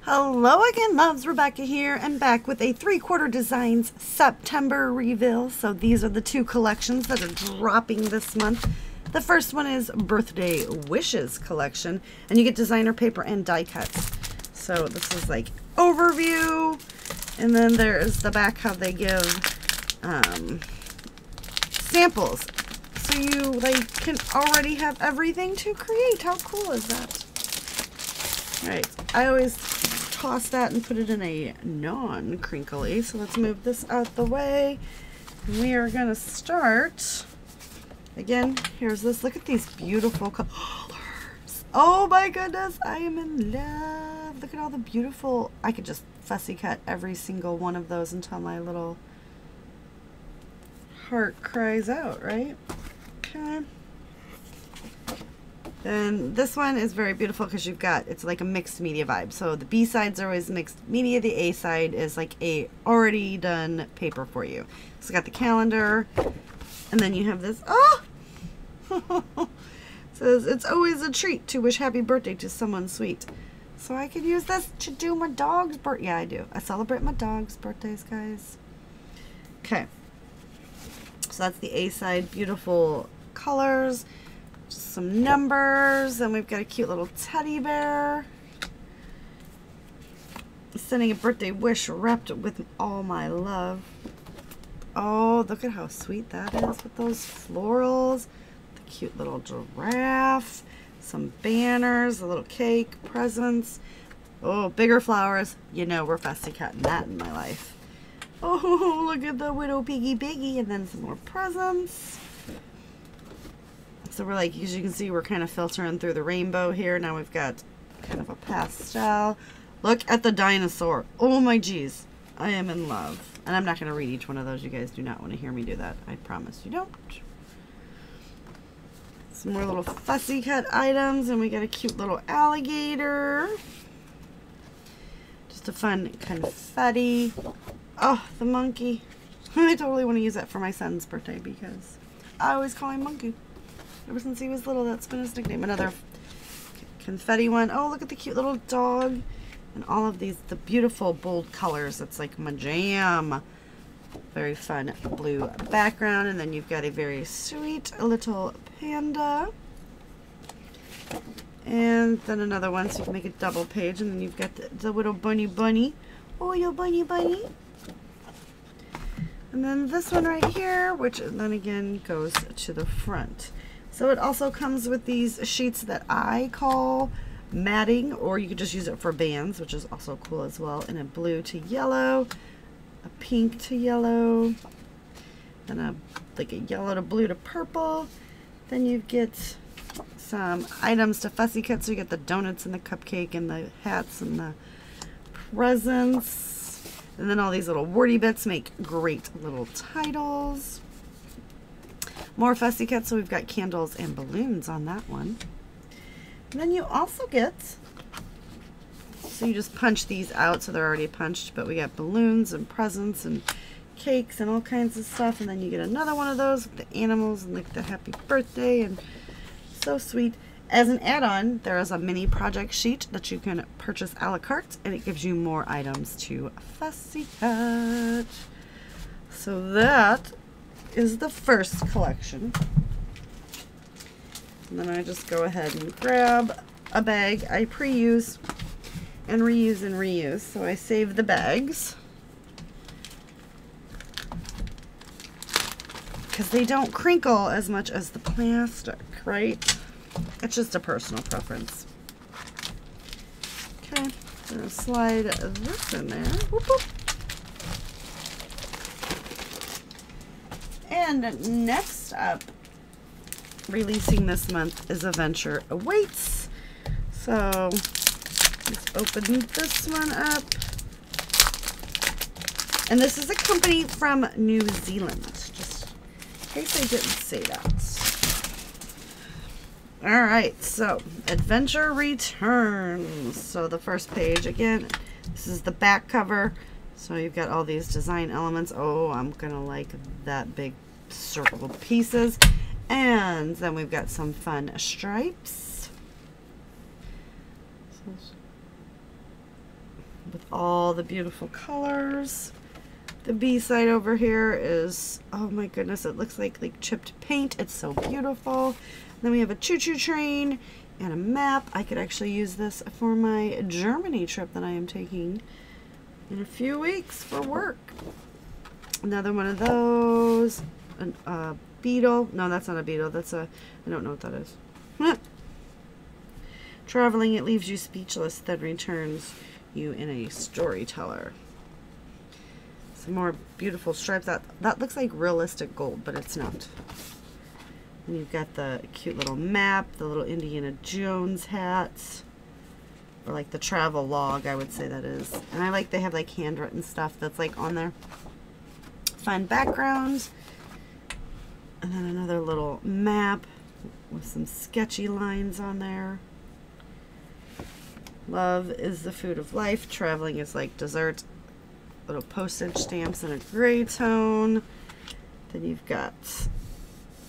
Hello again, loves. Rebecca here, and back with a 3/4 Designs September reveal. So these are the two collections that are dropping this month. The first one is Birthday Wishes collection, and you get designer paper and die cuts. So this is like overview, and then there is the back how they give samples. So you like can already have everything to create. How cool is that? All right, I always toss that and put it in a non-crinkly. So let's move this out the way. We are gonna start. Again, here's this. Look at these beautiful colors. Oh my goodness, I am in love. Look at all the beautiful. I could just fussy cut every single one of those until my little heart cries out, right? Okay. And this one is very beautiful because you've got, it's like a mixed media vibe. So the B sides are always mixed media. The A side is like a already done paper for you. So it's got the calendar, and then you have this, oh! It says, it's always a treat to wish happy birthday to someone sweet. So I could use this to do my dog's birthday. Yeah, I do. I celebrate my dog's birthdays, guys. Okay. So that's the A side. Beautiful colors. Just some numbers, and we've got a cute little teddy bear. Sending a birthday wish wrapped with all my love. Oh, look at how sweet that is with those florals. The cute little giraffe. Some banners, a little cake, presents. Oh, bigger flowers. You know we're fussy cutting that in my life. Oh, look at the Widow Piggy, and then some more presents. So we're like, as you can see, we're kind of filtering through the rainbow here. Now we've got kind of a pastel. Look at the dinosaur. Oh my geez. I am in love. And I'm not going to read each one of those. You guys do not want to hear me do that. I promise you don't. Some more little fussy cut items. And we got a cute little alligator. Just a fun confetti. Oh, the monkey. I totally want to use that for my son's birthday because I always call him Monkey. Ever since he was little, that's been his nickname. Another confetti one. Oh, look at the cute little dog. And all of these, the beautiful bold colors. It's like my jam. Very fun blue background. And then you've got a very sweet little panda. And then another one, so you can make a double page. And then you've got the little bunny. Oh, your bunny. And then this one right here, which then again goes to the front. So it also comes with these sheets that I call matting, or you could just use it for bands, which is also cool as well, in a blue to yellow, a pink to yellow, and like a yellow to blue to purple. Then you get some items to fussy cut, so you get the donuts and the cupcake and the hats and the presents. And then all these little wordy bits make great little titles. More fussy cuts, so we've got candles and balloons on that one. And then you also get, so you just punch these out, so they're already punched, but we got balloons and presents and cakes and all kinds of stuff. And then you get another one of those with the animals and like the happy birthday, and so sweet. As an add-on, there is a mini project sheet that you can purchase a la carte, and it gives you more items to fussy cut. So that is the first collection. And then I just go ahead and grab a bag. I pre-use and reuse. So I save the bags because they don't crinkle as much as the plastic, right? It's just a personal preference. Okay, I'm gonna slide this in there. Whoop, whoop. And next up, releasing this month, is Adventure Awaits. So let's open this one up. And this is a company from New Zealand, just in case I didn't say that. All right, so Adventure Returns. So the first page, again, this is the back cover. So you've got all these design elements. Oh, I'm gonna like that big circle pieces. And then we've got some fun stripes. with all the beautiful colors. The B side over here is, oh my goodness, it looks like chipped paint. It's so beautiful. Then we have a choo-choo train and a map. I could actually use this for my Germany trip that I am taking in a few weeks for work. Another one of those. A beetle. No, that's not a beetle. That's a, I don't know what that is. Traveling, it leaves you speechless, then returns you in a storyteller. Some more beautiful stripes. That looks like realistic gold, but it's not. And you've got the cute little map, the little Indiana Jones hats, or like the travel log, I would say that is. And I like they have like handwritten stuff that's like on there. Fun backgrounds. And then another little map with some sketchy lines on there. Love is the food of life. Traveling is like dessert. Little postage stamps in a gray tone. Then you've got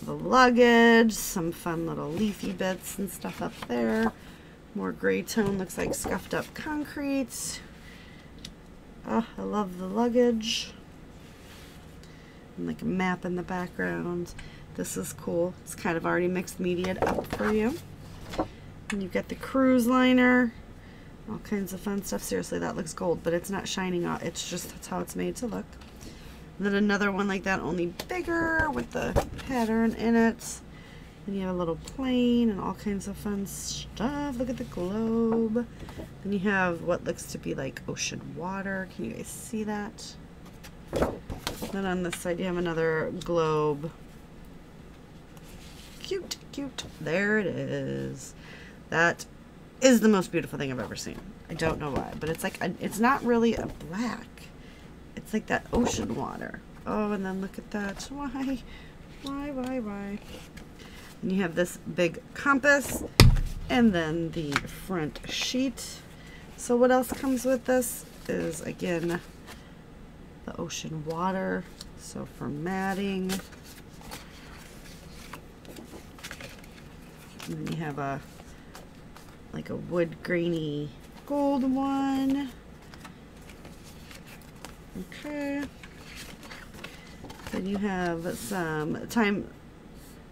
the luggage, some fun little leafy bits and stuff up there. More gray tone, looks like scuffed up concrete. Oh, I love the luggage. And like a map in the background. This is cool. It's kind of already mixed media up for you. And you've got the cruise liner. All kinds of fun stuff. Seriously, that looks gold, but it's not shining out. It's just, that's how it's made to look. And then another one like that, only bigger, with the pattern in it. And you have a little plane and all kinds of fun stuff. Look at the globe. Then you have what looks to be like ocean water. Can you guys see that? Then on this side you have another globe. Cute, cute. There it is. That is the most beautiful thing I've ever seen. I don't know why, but it's like, it's not really a black. It's like that ocean water. Oh, and then look at that. Why? Why? And you have this big compass, and then the front sheet. So what else comes with this is, again, the ocean water. So for matting. And then you have a like a wood grainy gold one. Okay. Then you have some time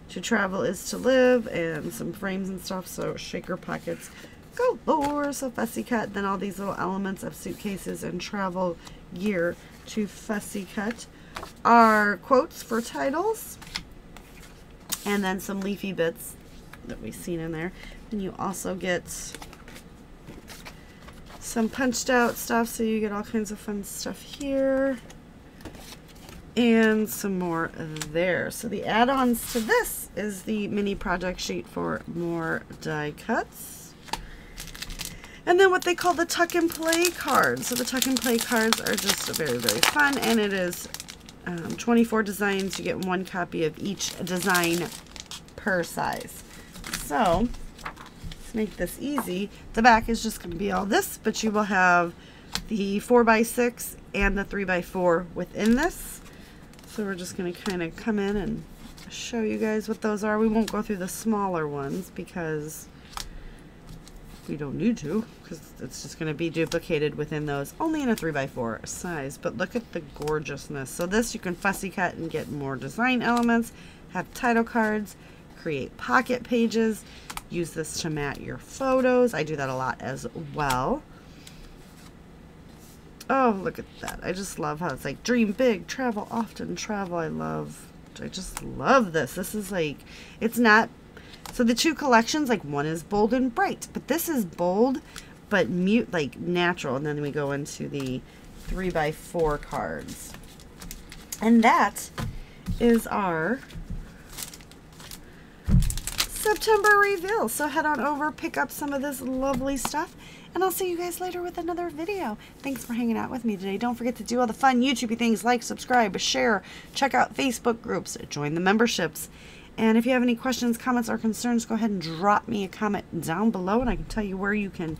to travel is to live and some frames and stuff. So shaker pockets galore. So fussy cut. Then all these little elements of suitcases and travel gear to fussy cut are quotes for titles. And then some leafy bits that we've seen in there. And you also get some punched out stuff, so you get all kinds of fun stuff here. And some more there. So the add-ons to this is the mini project sheet for more die cuts. And then what they call the tuck and play cards. So the tuck and play cards are just very, very fun, and it is 24 designs. You get one copy of each design per size. So let's make this easy. The back is just going to be all this, but you will have the 4x6 and the 3x4 within this. So we're just going to kind of come in and show you guys what those are. We won't go through the smaller ones because we don't need to, because it's just going to be duplicated within those, only in a 3x4 size. But look at the gorgeousness. So this you can fussy cut and get more design elements, have title cards, create pocket pages, use this to mat your photos. I do that a lot as well. Oh, look at that. I just love how it's like dream big, travel often, travel. I just love this. This is like, it's not, so the two collections, like one is bold and bright, but this is bold, but mute, like natural. And then we go into the 3x4 cards. And that is our September reveal. So head on over, pick up some of this lovely stuff, and I'll see you guys later with another video. Thanks for hanging out with me today. Don't forget to do all the fun YouTubey things like subscribe, share, check out Facebook groups, join the memberships. And if you have any questions, comments, or concerns, go ahead and drop me a comment down below, and I can tell you where you can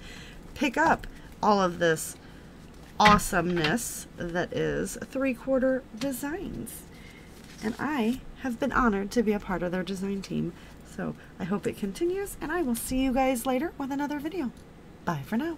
pick up all of this awesomeness that is 3/4 Designs. And I have been honored to be a part of their design team. So I hope it continues, and I will see you guys later with another video. Bye for now.